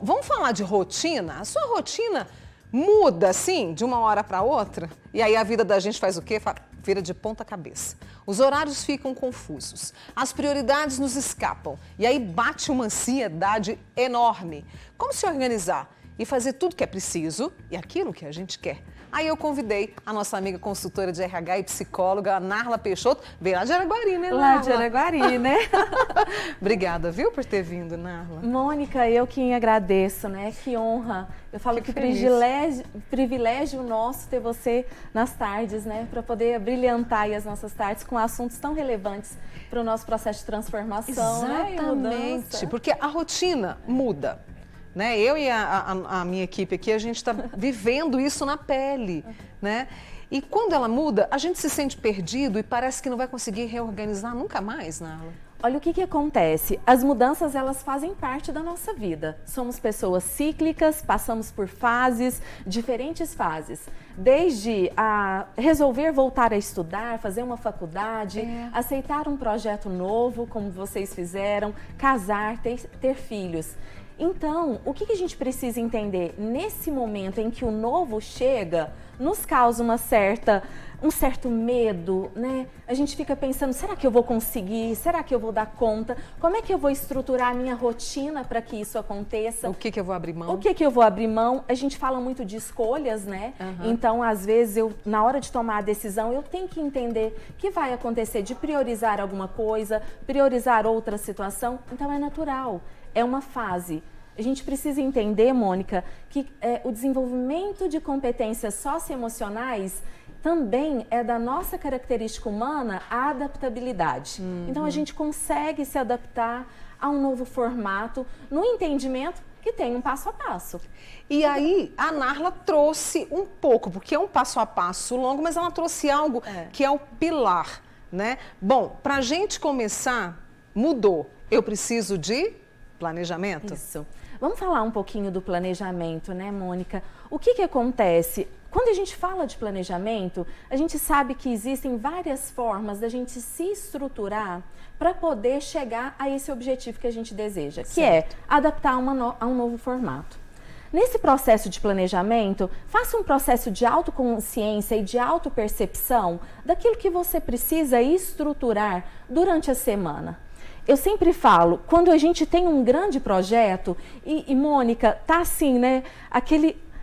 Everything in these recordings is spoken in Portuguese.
vamos falar de rotina? A sua rotina muda, assim, de uma hora para outra? E aí a vida da gente faz o quê? Vira de ponta cabeça. Os horários ficam confusos, as prioridades nos escapam e aí bate uma ansiedade enorme. Como se organizar e fazer tudo que é preciso e aquilo que a gente quer? Aí eu convidei a nossa amiga consultora de RH e psicóloga, a Narla Peixoto, veio lá de Araguari, né, Narla? Lá de Araguari, né? Obrigada, viu, por ter vindo, Narla. Mônica, eu que agradeço, né? Que honra. Eu falo que privilégio nosso ter você nas tardes, né? Para poder brilhantar aí as nossas tardes com assuntos tão relevantes para o nosso processo de transformação, né? Exatamente, porque a rotina muda. Né? Eu e a minha equipe aqui, a gente está vivendo isso na pele, né? E quando ela muda, a gente se sente perdido e parece que não vai conseguir reorganizar nunca mais, Narla. Olha, o que acontece? As mudanças, elas fazem parte da nossa vida. Somos pessoas cíclicas, passamos por fases, diferentes fases. Desde a resolver voltar a estudar, fazer uma faculdade, aceitar um projeto novo, como vocês fizeram, casar, ter filhos. Então, o que a gente precisa entender? Nesse momento em que o novo chega, nos causa um certo medo, né? A gente fica pensando, será que eu vou conseguir? Será que eu vou dar conta? Como é que eu vou estruturar a minha rotina para que isso aconteça? O que eu vou abrir mão? O que eu vou abrir mão? A gente fala muito de escolhas, né? Então, às vezes, na hora de tomar a decisão, eu tenho que entender que vai acontecer de priorizar alguma coisa, priorizar outra situação. Então, é natural. É uma fase. A gente precisa entender, Mônica, que o desenvolvimento de competências socioemocionais também é da nossa característica humana a adaptabilidade. Então, a gente consegue se adaptar a um novo formato no entendimento que tem um passo a passo. E aí, a Narla trouxe um pouco, porque é um passo a passo longo, mas ela trouxe algo que é o pilar, né? Bom, para a gente começar, mudou. Eu preciso de planejamento? Isso. Vamos falar um pouquinho do planejamento, né, Mônica? O que acontece? Quando a gente fala de planejamento, a gente sabe que existem várias formas da gente se estruturar para poder chegar a esse objetivo que a gente deseja, que é adaptar a um novo formato. Nesse processo de planejamento, faça um processo de autoconsciência e de autopercepção daquilo que você precisa estruturar durante a semana. Eu sempre falo, quando a gente tem um grande projeto, e Mônica, tá assim, né?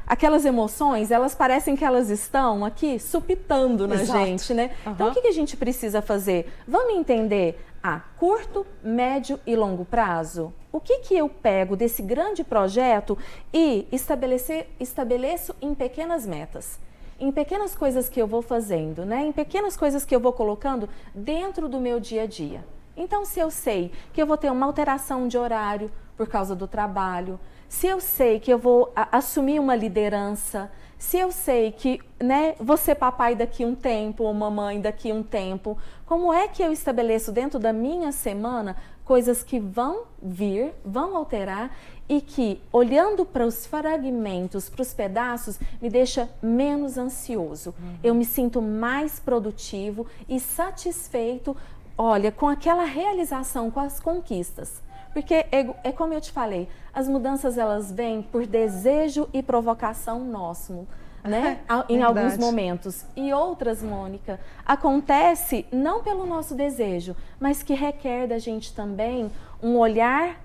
Aquelas emoções, elas parecem que elas estão aqui supitando na gente, né? Então, o que a gente precisa fazer? Vamos entender a curto, médio e longo prazo? O que eu pego desse grande projeto e estabeleço em pequenas metas? Em pequenas coisas que eu vou fazendo, né? Em pequenas coisas que eu vou colocando dentro do meu dia a dia. Então, se eu sei que eu vou ter uma alteração de horário por causa do trabalho, se eu sei que eu vou assumir uma liderança, se eu sei que, né, vou ser papai daqui um tempo ou mamãe daqui um tempo, como é que eu estabeleço dentro da minha semana coisas que vão vir, vão alterar e que, olhando para os fragmentos, para os pedaços, me deixa menos ansioso. Eu me sinto mais produtivo e satisfeito, olha, com aquela realização, com as conquistas. Porque é como eu te falei, as mudanças elas vêm por desejo e provocação nosso, né? Em alguns momentos. E outras, Mônica, acontece não pelo nosso desejo, mas que requer da gente também um olhar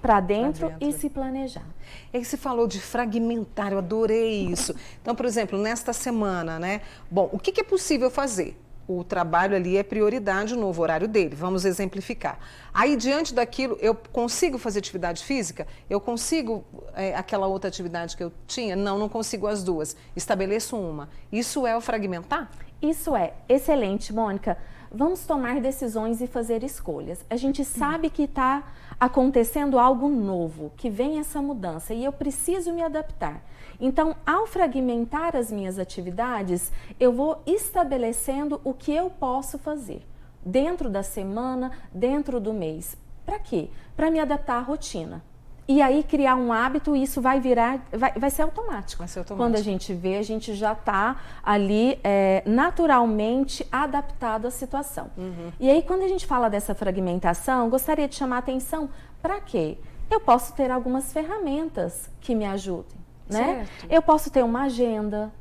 para dentro e se planejar. E aí você falou de fragmentar, eu adorei isso. Então, por exemplo, nesta semana, né? Bom, o que é possível fazer? O trabalho ali é prioridade, o novo horário dele. Vamos exemplificar. Aí, diante daquilo, eu consigo fazer atividade física? Eu consigo aquela outra atividade que eu tinha? Não consigo as duas. Estabeleço uma. Isso é o fragmentar? Isso é excelente, Mônica. Vamos tomar decisões e fazer escolhas. A gente sabe que está acontecendo algo novo, que vem essa mudança e eu preciso me adaptar. Então, ao fragmentar as minhas atividades, eu vou estabelecendo o que eu posso fazer dentro da semana, dentro do mês. Para quê? Para me adaptar à rotina. E aí criar um hábito, isso vai ser automático. Vai ser automático. Quando a gente vê, a gente já está ali naturalmente adaptado à situação. E aí, quando a gente fala dessa fragmentação, gostaria de chamar a atenção para quê? eu posso ter algumas ferramentas que me ajudem, né? Certo. Eu posso ter uma agenda.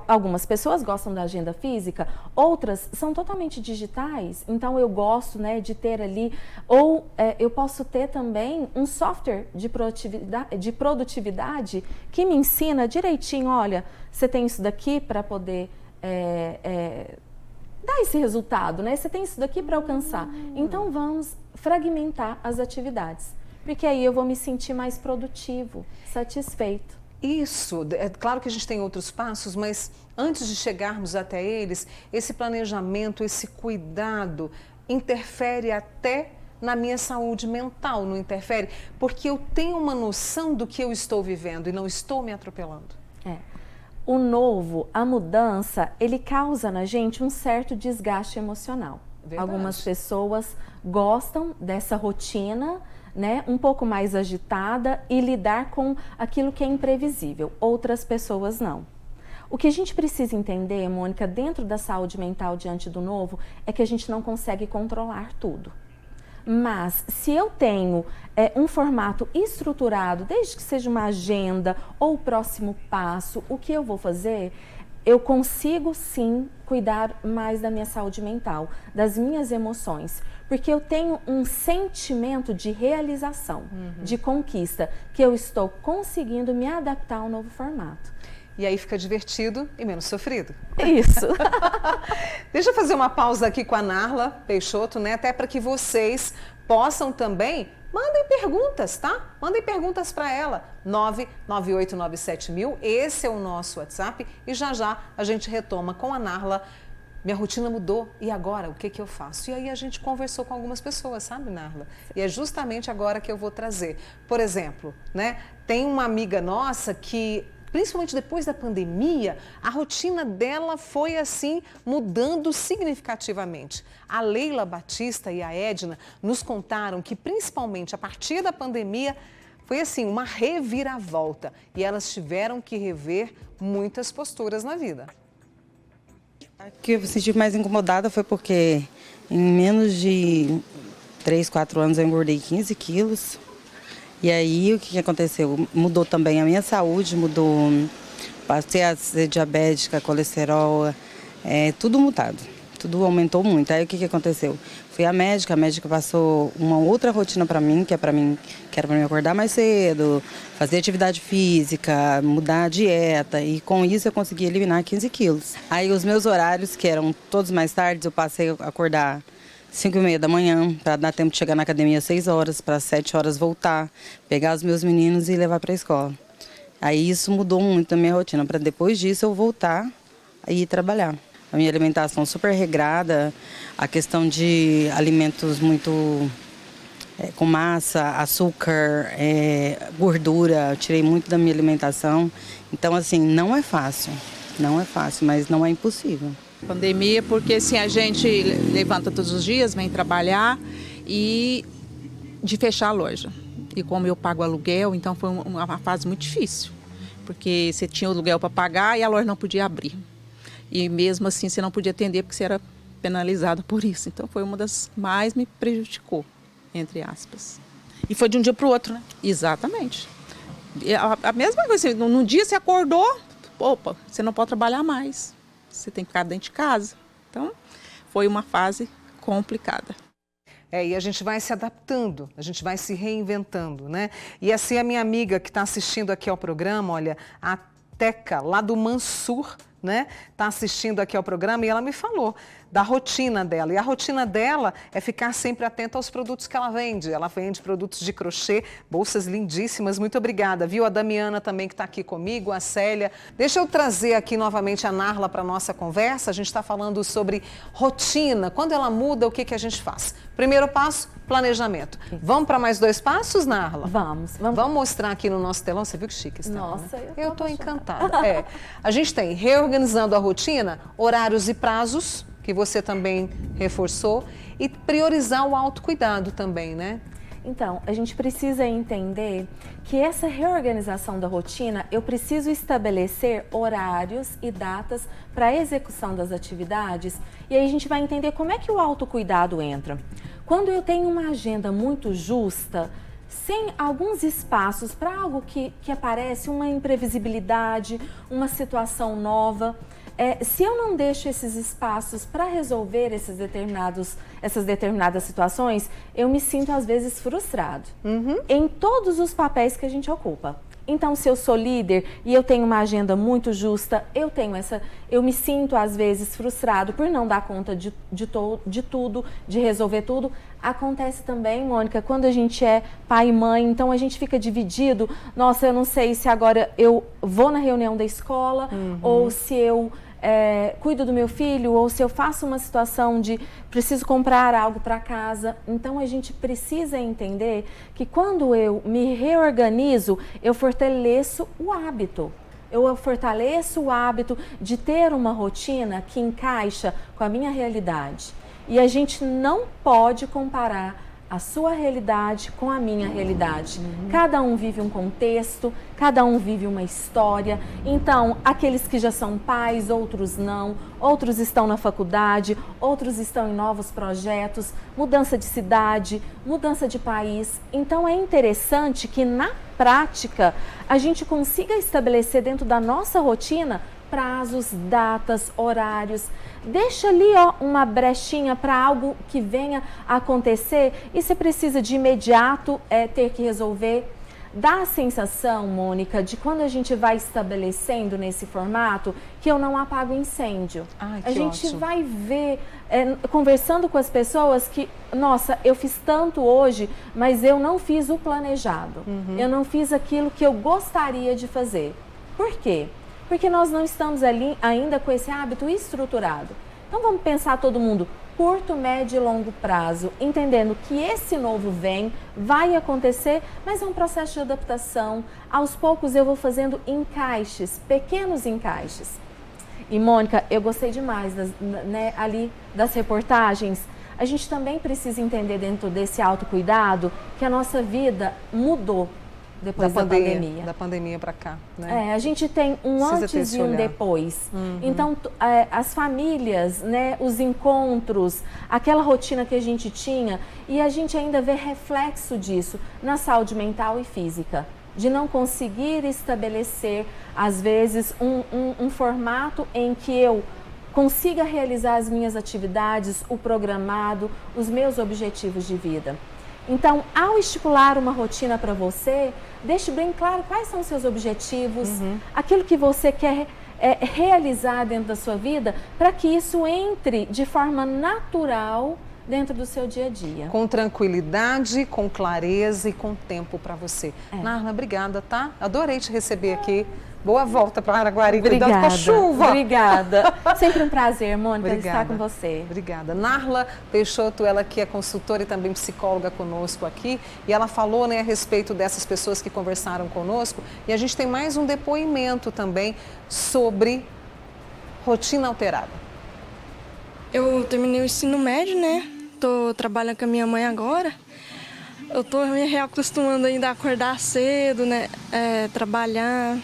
Algumas pessoas gostam da agenda física, outras são totalmente digitais, então eu gosto, né, de ter ali, ou eu posso ter também um software de produtividade que me ensina direitinho, olha, você tem isso daqui para poder dar esse resultado, né? Você tem isso daqui para alcançar. Então vamos fragmentar as atividades, porque aí eu vou me sentir mais produtivo, satisfeito. Isso, é claro que a gente tem outros passos, mas antes de chegarmos até eles, esse planejamento, esse cuidado interfere até na minha saúde mental, não interfere? Porque eu tenho uma noção do que eu estou vivendo e não estou me atropelando. O novo, a mudança, ele causa na gente um certo desgaste emocional. Verdade. Algumas pessoas gostam dessa rotina, né, um pouco mais agitada e lidar com aquilo que é imprevisível. Outras pessoas não. O que a gente precisa entender, Mônica, dentro da saúde mental diante do novo, é que a gente não consegue controlar tudo. Mas se eu tenho um formato estruturado, desde que seja uma agenda ou o próximo passo, o que eu vou fazer, eu consigo sim cuidar mais da minha saúde mental, das minhas emoções, porque eu tenho um sentimento de realização, de conquista, que eu estou conseguindo me adaptar ao novo formato. E aí fica divertido e menos sofrido. Isso. Deixa eu fazer uma pausa aqui com a Narla Peixoto, né? Até para que vocês possam também, mandem perguntas, tá? Mandem perguntas para ela. 99897.000, esse é o nosso WhatsApp. E já já a gente retoma com a Narla. Minha rotina mudou, e agora? O que que eu faço? E aí a gente conversou com algumas pessoas, sabe, Narla? E é justamente agora que eu vou trazer. Por exemplo, né? Tem uma amiga nossa que, principalmente depois da pandemia, a rotina dela foi assim, mudando significativamente. A Leila Batista e a Edna nos contaram que, principalmente a partir da pandemia, foi assim, uma reviravolta. E elas tiveram que rever muitas posturas na vida. O que eu me senti mais incomodada foi porque em menos de 3, 4 anos eu engordei 15 quilos. E aí o que aconteceu? Mudou também a minha saúde, mudou, passei a ser diabética, colesterol, tudo mudado, tudo aumentou muito. Aí o que aconteceu? Fui à médica, a médica passou uma outra rotina para mim, que era para mim acordar mais cedo, fazer atividade física, mudar a dieta, e com isso eu consegui eliminar 15 quilos. Aí os meus horários, que eram todos mais tardes, eu passei a acordar 5h30 da manhã, para dar tempo de chegar na academia às 6 horas, para 7 horas voltar, pegar os meus meninos e levar para a escola. Aí isso mudou muito a minha rotina, para depois disso eu voltar e ir trabalhar. A minha alimentação super regrada, a questão de alimentos muito com massa, açúcar, gordura, eu tirei muito da minha alimentação. Então, assim, não é fácil, mas não é impossível. Pandemia, porque assim, a gente levanta todos os dias, vem trabalhar e de fechar a loja. E como eu pago aluguel, então foi uma fase muito difícil, porque você tinha o aluguel para pagar e a loja não podia abrir. E mesmo assim você não podia atender porque você era penalizado por isso. Então foi uma das que mais me prejudicou, entre aspas. E foi de um dia para o outro, né? Exatamente. A mesma coisa, num dia você acordou, opa, você não pode trabalhar mais. Você tem que ficar dentro de casa. Então, foi uma fase complicada. E a gente vai se adaptando, a gente vai se reinventando, né? E assim, a minha amiga que está assistindo aqui ao programa, olha, a Teca, lá do Mansur, né? Está assistindo aqui ao programa e ela me falou da rotina dela. E a rotina dela é ficar sempre atenta aos produtos que ela vende. Ela vende produtos de crochê, bolsas lindíssimas. Muito obrigada, viu? A Damiana também que está aqui comigo, a Célia. Deixa eu trazer aqui novamente a Narla para a nossa conversa. A gente está falando sobre rotina. Quando ela muda, o que a gente faz? Primeiro passo, planejamento. Vamos para mais 2 passos, Narla? Vamos. Vamos mostrar aqui no nosso telão. Você viu que chique está? Nossa, né? Eu estou encantada. A gente tem reorganizando a rotina, horários e prazos, que você também reforçou, e priorizar o autocuidado também, né? Então, a gente precisa entender que essa reorganização da rotina, eu preciso estabelecer horários e datas para a execução das atividades, e aí a gente vai entender como é que o autocuidado entra. Quando eu tenho uma agenda muito justa, sem alguns espaços para algo que aparece, uma imprevisibilidade, uma situação nova, se eu não deixo esses espaços para resolver essas determinadas situações, eu me sinto às vezes frustrado em todos os papéis que a gente ocupa. Então, se eu sou líder e eu tenho uma agenda muito justa, eu me sinto às vezes frustrado por não dar conta de tudo, de resolver tudo. Acontece também, Mônica, quando a gente é pai e mãe, então a gente fica dividido. Nossa, eu não sei se agora eu vou na reunião da escola ou se eu cuido do meu filho, ou se eu faço uma situação de preciso comprar algo para casa. Então a gente precisa entender que quando eu me reorganizo, eu fortaleço o hábito. Eu fortaleço o hábito de ter uma rotina que encaixa com a minha realidade. E a gente não pode comparar a sua realidade com a minha realidade. Cada um vive um contexto, cada um vive uma história. Então, aqueles que já são pais, outros não, outros estão na faculdade, outros estão em novos projetos, mudança de cidade, mudança de país. Então, é interessante que na prática a gente consiga estabelecer dentro da nossa rotina prazos, datas, horários. Deixa ali uma brechinha para algo que venha a acontecer e você precisa de imediato ter que resolver. Dá a sensação, Mônica, de quando a gente vai estabelecendo nesse formato que eu não apago incêndio. Ai, que a gente ótimo. vai ver, conversando com as pessoas que, nossa, eu fiz tanto hoje, mas eu não fiz o planejado. Eu não fiz aquilo que eu gostaria de fazer. Por quê? Porque nós não estamos ali ainda com esse hábito estruturado. Então vamos pensar todo mundo curto, médio e longo prazo, entendendo que esse novo vai acontecer, mas é um processo de adaptação. Aos poucos eu vou fazendo encaixes, pequenos encaixes. E Mônica, eu gostei demais ali das reportagens. A gente também precisa entender dentro desse autocuidado que a nossa vida mudou depois da pandemia. Da pandemia para cá, né? A gente tem um Precisa ter antes esse e um olhar. depois. Então, as famílias, né, os encontros, aquela rotina que a gente tinha, e a gente ainda vê reflexo disso na saúde mental e física. De não conseguir estabelecer, às vezes, um formato em que eu consiga realizar as minhas atividades, o programado, os meus objetivos de vida. Então, ao estipular uma rotina para você, deixe bem claro quais são os seus objetivos, aquilo que você quer realizar dentro da sua vida, para que isso entre de forma natural dentro do seu dia a dia. Com tranquilidade, com clareza e com tempo para você. Narla, obrigada, tá? Adorei te receber aqui. Boa volta para Araguari, cuidado com a chuva. Obrigada. Sempre um prazer, Mônica, Obrigada. estar com você. Obrigada. Narla Peixoto, ela que é consultora e também psicóloga conosco aqui, e ela falou, né, a respeito dessas pessoas que conversaram conosco, e a gente tem mais um depoimento também sobre rotina alterada. Eu terminei o ensino médio, né? Tô trabalhando com a minha mãe agora. Eu tô me reacostumando ainda a acordar cedo, né? Trabalhar.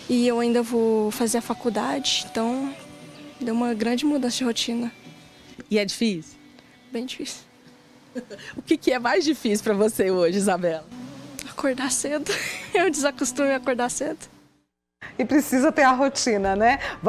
E eu ainda vou fazer a faculdade, então deu uma grande mudança de rotina. E é difícil? Bem difícil. O que é mais difícil para você hoje, Isabela? Acordar cedo. Eu desacostumo a acordar cedo. E precisa ter a rotina, né?